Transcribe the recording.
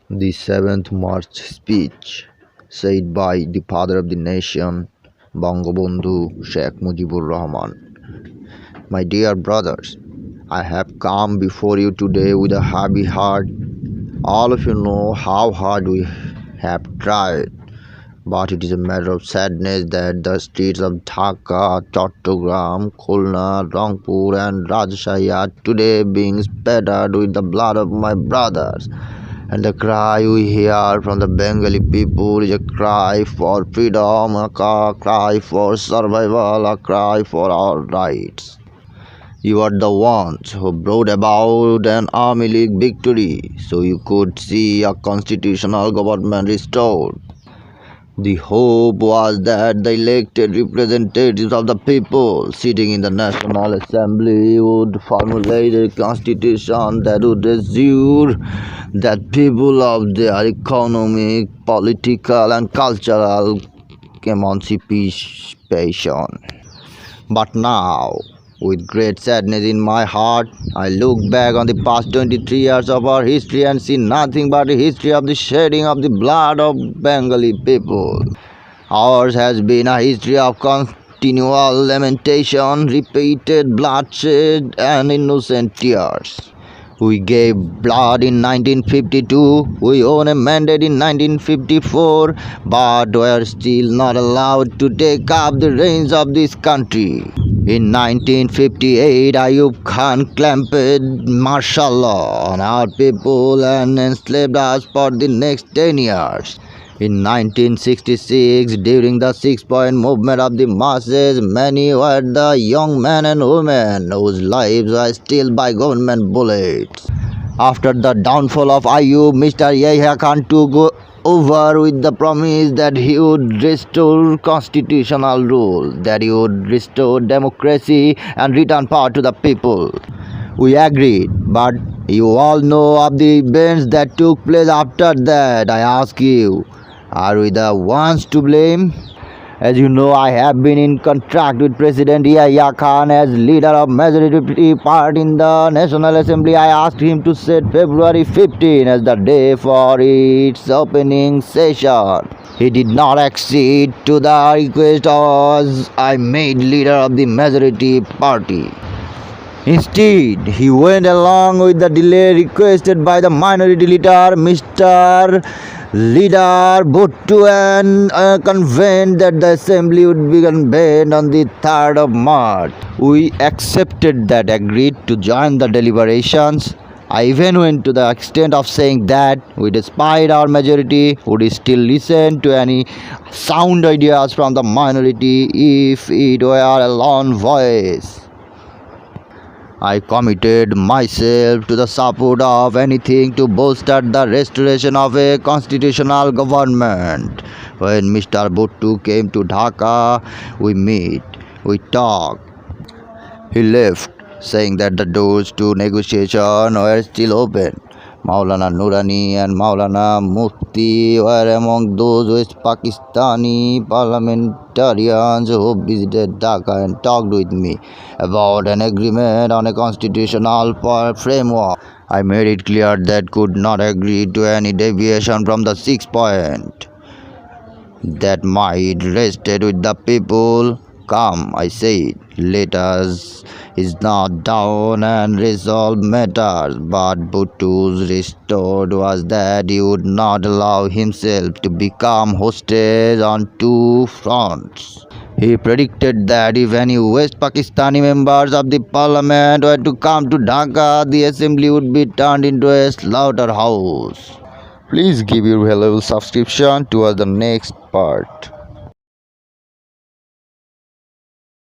The 7th March speech, said by the father of the nation, Bangabandhu Sheikh Mujibur Rahman. My dear brothers, I have come before you today with a heavy heart. All of you know how hard we have tried, but it is a matter of sadness that the streets of Dhaka, Chattogram, Khulna, Rangpur, and Rajshahi are today being spattered with the blood of my brothers. And the cry we hear from the Bengali people is a cry for freedom, a cry for survival, a cry for our rights. You are the ones who brought about an Army League victory so you could see a constitutional government restored. The hope was that the elected representatives of the people sitting in the National Assembly would formulate a constitution that would assure that people of their economic, political, and cultural emancipation. But now, with great sadness in my heart, I look back on the past 23 years of our history and see nothing but a history of the shedding of the blood of Bengali people. Ours has been a history of continual lamentation, repeated bloodshed, and innocent tears. We gave blood in 1952, we won a mandate in 1954, but were still not allowed to take up the reins of this country. In 1958, Ayub Khan clamped martial law on our people and enslaved us for the next 10 years. In 1966, during the six-point movement of the masses, many were the young men and women whose lives were steal by government bullets. After the downfall of Ayub, Mr. Yahya Khan took over with the promise that he would restore constitutional rule, that he would restore democracy and return power to the people. We agreed, but you all know of the events that took place after that. I ask you, are we the ones to blame? As you know, I have been in contract with President Yahya Khan as leader of majority party in the National Assembly. I asked him to set February 15 as the day for its opening session. He did not accede to the request as I made leader of the majority party. Instead, he went along with the delay requested by the minority leader, Mr. Leader Bhutto, and convened that the assembly would be convened on the 3rd of March. We accepted that, agreed to join the deliberations. I even went to the extent of saying that we, despite our majority, would still listen to any sound ideas from the minority if it were a lone voice. I committed myself to the support of anything to bolster the restoration of a constitutional government. When Mr. Bhutto came to Dhaka, we met, we talked. He left, saying that the doors to negotiation were still open. Maulana Nurani and Maulana Mufti were among those West Pakistani parliamentarians who visited Dhaka and talked with me about an agreement on a constitutional framework. I made it clear that could not agree to any deviation from the 6 point that might rested with the people. Come, I said, let us is not down and resolve matters, but Bhutto's retort was that he would not allow himself to become hostage on two fronts. He predicted that if any West Pakistani members of the parliament were to come to Dhaka, the assembly would be turned into a slaughterhouse. Please give your valuable subscription towards the next part.